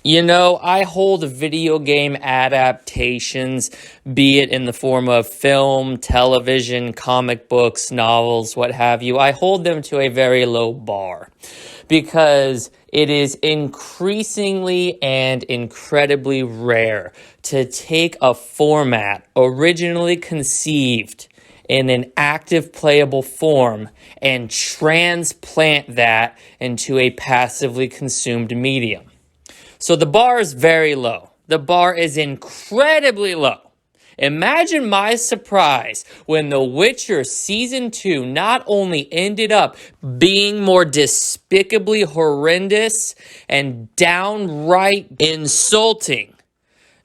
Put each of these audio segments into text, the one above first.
You know, I hold video game adaptations, be it in the form of film, television, comic books, novels, what have you. I hold them to a very low bar because it is increasingly and incredibly rare to take a format originally conceived in an active playable form and transplant that into a passively consumed medium. So the bar is very low. The bar is incredibly low. Imagine my surprise when The Witcher Season 2 not only ended up being more despicably horrendous and downright insulting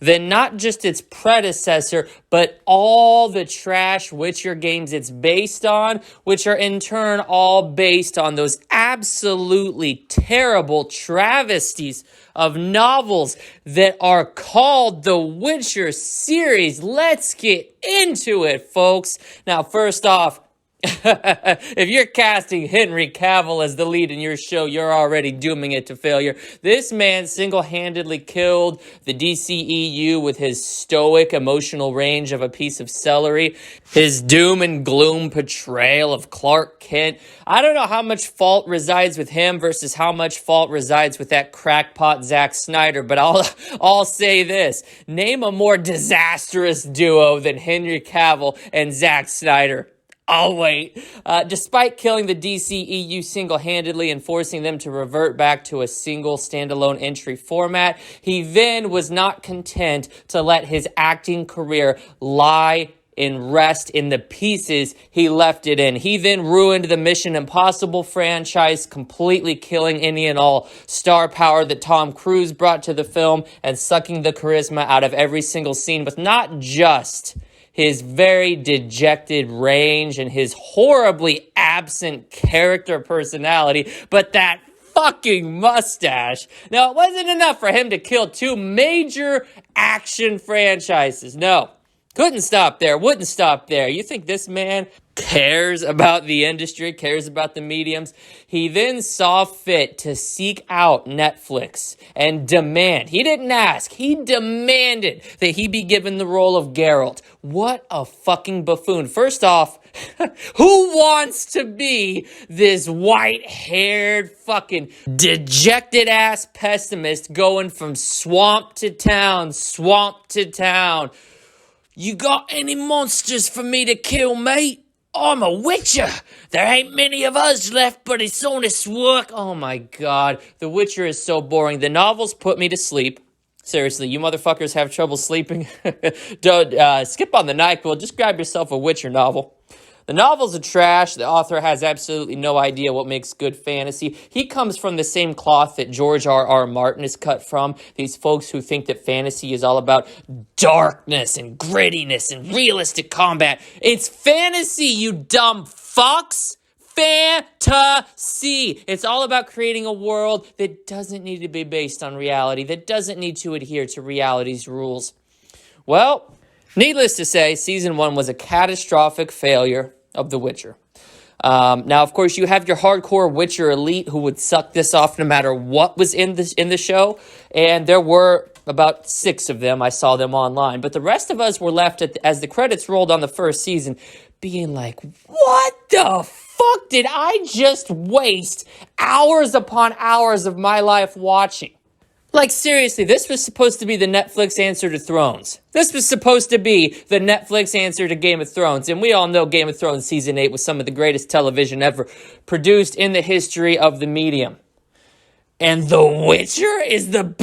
than not just its predecessor, but all the trash Witcher games it's based on, which are in turn all based on those absolutely terrible travesties of novels that are called the Witcher series. Let's get into it, folks. Now, first off, if you're casting Henry Cavill as the lead in your show, you're already dooming it to failure. This man single-handedly killed the DCEU with his stoic emotional range of a piece of celery, his doom and gloom portrayal of Clark Kent. I don't know how much fault resides with him versus how much fault resides with that crackpot Zack Snyder, but I'll say this. Name a more disastrous duo than Henry Cavill and Zack Snyder. I'll wait. Despite killing the DCEU single-handedly and forcing them to revert back to a single standalone entry format, he then was not content to let his acting career lie and rest in the pieces he left it in. He then ruined the Mission Impossible franchise, completely killing any and all star power that Tom Cruise brought to the film and sucking the charisma out of every single scene with not just his very dejected range and his horribly absent character personality, but that fucking mustache. Now, it wasn't enough for him to kill two major action franchises. No, couldn't stop there, wouldn't stop there. You think this man cares about the industry, cares about the mediums? He then saw fit to seek out Netflix and demand, he didn't ask, he demanded that he be given the role of Geralt. What a fucking buffoon. First off, who wants to be this white-haired fucking dejected-ass pessimist going from swamp to town, swamp to town? You got any monsters for me to kill, mate? I'm a Witcher. There ain't many of us left, but it's honest work. Oh my God. The Witcher is so boring. The novels put me to sleep. Seriously, you motherfuckers have trouble sleeping? Don't skip on the NyQuil. Just grab yourself a Witcher novel. The novels are trash. The author has absolutely no idea what makes good fantasy. He comes from the same cloth that George R.R. Martin is cut from. These folks who think that fantasy is all about darkness and grittiness and realistic combat. It's fantasy, you dumb fucks. Fantasy. It's all about creating a world that doesn't need to be based on reality, that doesn't need to adhere to reality's rules. Well, needless to say, Season 1 was a catastrophic failure of The Witcher. Now, of course, you have your hardcore Witcher elite who would suck this off no matter what was in the show, and there were about 6 of them. I saw them online. But the rest of us were left, as the credits rolled on the first season, being like, what the fuck did I just waste hours upon hours of my life watching? Like, seriously, this was supposed to be the Netflix answer to Thrones. This was supposed to be the Netflix answer to Game of Thrones. And we all know Game of Thrones Season 8 was some of the greatest television ever produced in the history of the medium. And The Witcher is The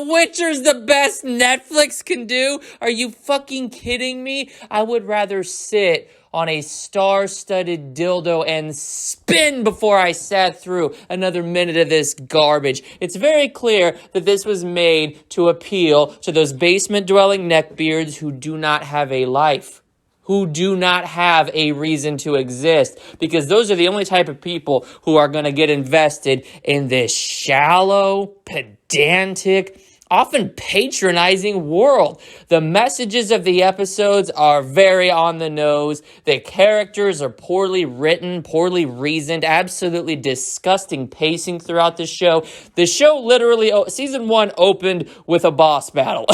Witcher's the best Netflix can do? Are you fucking kidding me? I would rather sit on a star-studded dildo and spin before I sat through another minute of this garbage. It's very clear that this was made to appeal to those basement-dwelling neckbeards who do not have a life, who do not have a reason to exist, because those are the only type of people who are going to get invested in this shallow, pedantic, often patronizing world. The messages of the episodes are very on the nose. The characters are poorly written, poorly reasoned, absolutely disgusting pacing throughout the show. The show literally, season 1 opened with a boss battle.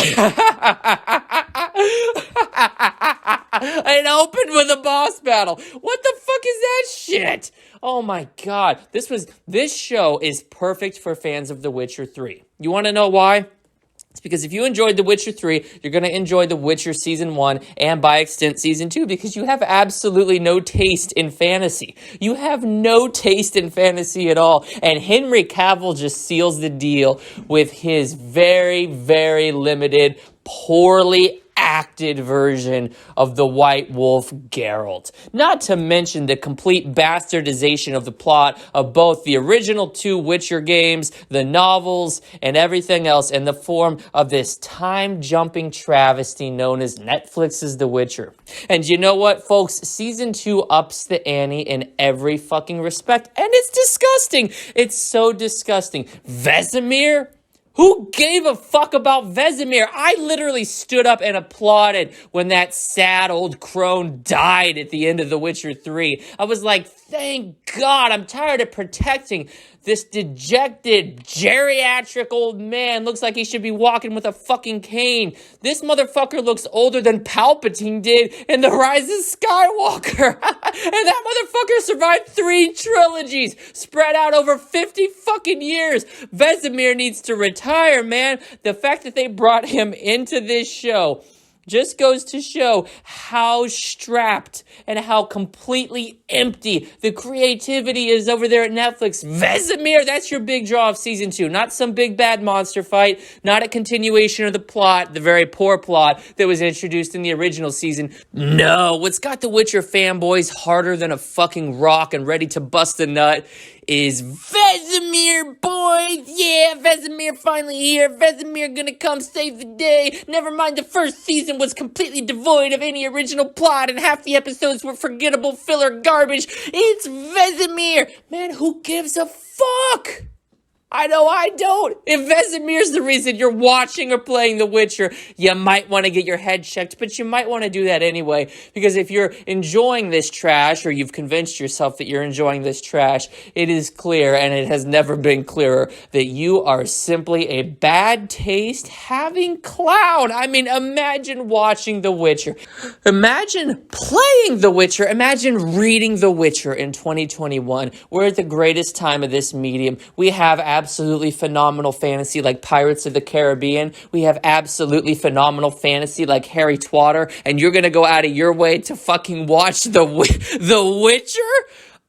It opened with a boss battle. What the fuck is that shit? Oh my god. This show is perfect for fans of The Witcher 3. You want to know why? It's because if you enjoyed The Witcher 3, you're going to enjoy The Witcher Season 1 and, by extent, Season 2 because you have absolutely no taste in fantasy. You have no taste in fantasy at all. And Henry Cavill just seals the deal with his very, very limited, poorly acted version of the White Wolf Geralt. Not to mention the complete bastardization of the plot of both the original 2 Witcher games, the novels, and everything else in the form of this time-jumping travesty known as Netflix's The Witcher. And you know what, folks? Season 2 ups the ante in every fucking respect, and it's disgusting. It's so disgusting. Vesemir? Who gave a fuck about Vesemir? I literally stood up and applauded when that sad old crone died at the end of The Witcher 3. I was like, thank God, I'm tired of protecting this dejected, geriatric old man. Looks like he should be walking with a fucking cane. This motherfucker looks older than Palpatine did in The Rise of Skywalker. And that motherfucker survived 3 trilogies spread out over 50 fucking years. Vesemir needs to retire, man. The fact that they brought him into this show just goes to show how strapped and how completely empty the creativity is over there at Netflix. Vesemir, that's your big draw of season 2. Not some big bad monster fight, not a continuation of the plot, the very poor plot that was introduced in the original season. No, what's got the Witcher fanboys harder than a fucking rock and ready to bust a nut is Vesemir, boys! Yeah, Vesemir finally here. Vesemir gonna come save the day. Never mind, the first season was completely devoid of any original plot and half the episodes were forgettable filler garbage. It's Vesemir! Man, who gives a fuck? I know I don't. If Vesemir's the reason you're watching or playing The Witcher, you might want to get your head checked, but you might want to do that anyway, because if you're enjoying this trash, or you've convinced yourself that you're enjoying this trash, it is clear, and it has never been clearer, that you are simply a bad taste having clown. I mean, imagine watching The Witcher. Imagine playing The Witcher. Imagine reading The Witcher in 2021. We're at the greatest time of this medium. We have absolutely phenomenal fantasy like Pirates of the Caribbean. We have absolutely phenomenal fantasy like Harry Twatter, and you're gonna go out of your way to fucking watch The Witcher?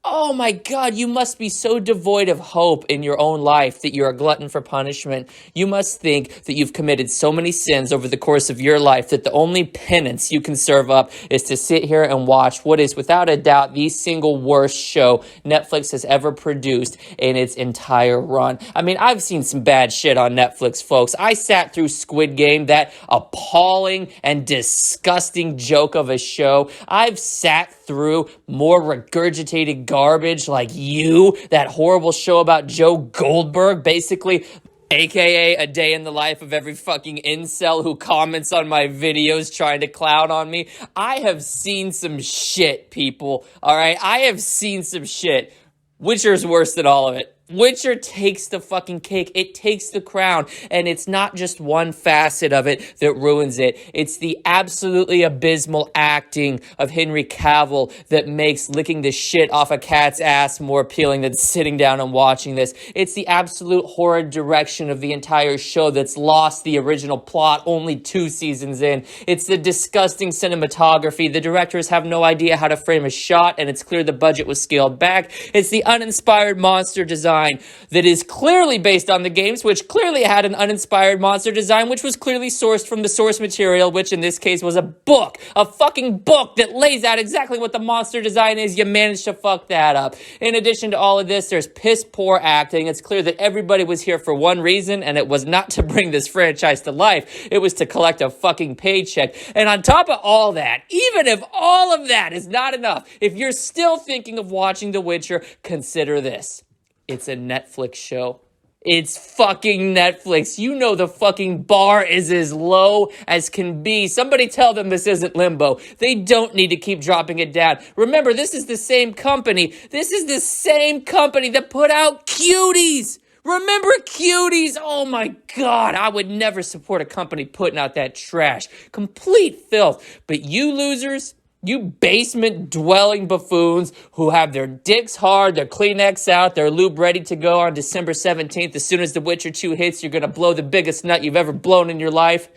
Oh my God, you must be so devoid of hope in your own life that you're a glutton for punishment. You must think that you've committed so many sins over the course of your life that the only penance you can serve up is to sit here and watch what is without a doubt the single worst show Netflix has ever produced in its entire run. I mean, I've seen some bad shit on Netflix, folks. I sat through Squid Game, that appalling and disgusting joke of a show. I've sat through more regurgitated garbage like You, that horrible show about Joe Goldberg, basically, aka a day in the life of every fucking incel who comments on my videos trying to clown on me. I have seen some shit, people, all right? I have seen some shit. Witcher's worse than all of it. Witcher takes the fucking cake. It takes the crown. And it's not just one facet of it that ruins it. It's the absolutely abysmal acting of Henry Cavill that makes licking the shit off a cat's ass more appealing than sitting down and watching this. It's the absolute horrid direction of the entire show that's lost the original plot only 2 seasons in. It's the disgusting cinematography. The directors have no idea how to frame a shot, and it's clear the budget was scaled back. It's the uninspired monster design that is clearly based on the games, which clearly had an uninspired monster design, which was clearly sourced from the source material, which in this case was a book, a fucking book that lays out exactly what the monster design is. You managed to fuck that up. In addition to all of this, there's piss poor acting. It's clear that everybody was here for one reason, and it was not to bring this franchise to life. It was to collect a fucking paycheck. And on top of all that, even if all of that is not enough, if you're still thinking of watching The Witcher, consider this. It's a Netflix show. It's fucking Netflix. You know the fucking bar is as low as can be. Somebody tell them this isn't Limbo. They don't need to keep dropping it down. Remember, this is the same company. This is the same company that put out Cuties. Remember Cuties? Oh my God, I would never support a company putting out that trash. Complete filth. But you losers, you basement-dwelling buffoons who have their dicks hard, their Kleenex out, their lube ready to go on December 17th. As soon as The Witcher 2 hits, you're going to blow the biggest nut you've ever blown in your life.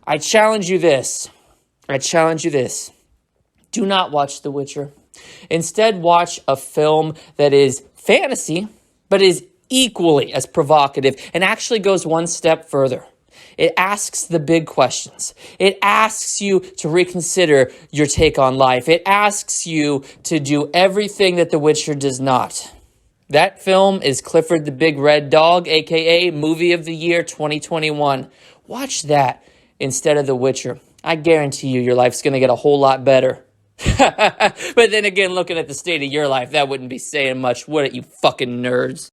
I challenge you this. Do not watch The Witcher. Instead, watch a film that is fantasy, but is equally as provocative and actually goes one step further. It asks the big questions. It asks you to reconsider your take on life. It asks you to do everything that The Witcher does not. That film is Clifford the Big Red Dog, aka Movie of the Year 2021. Watch that instead of The Witcher. I guarantee you your life's going to get a whole lot better. But then again, looking at the state of your life, that wouldn't be saying much, would it, you fucking nerds?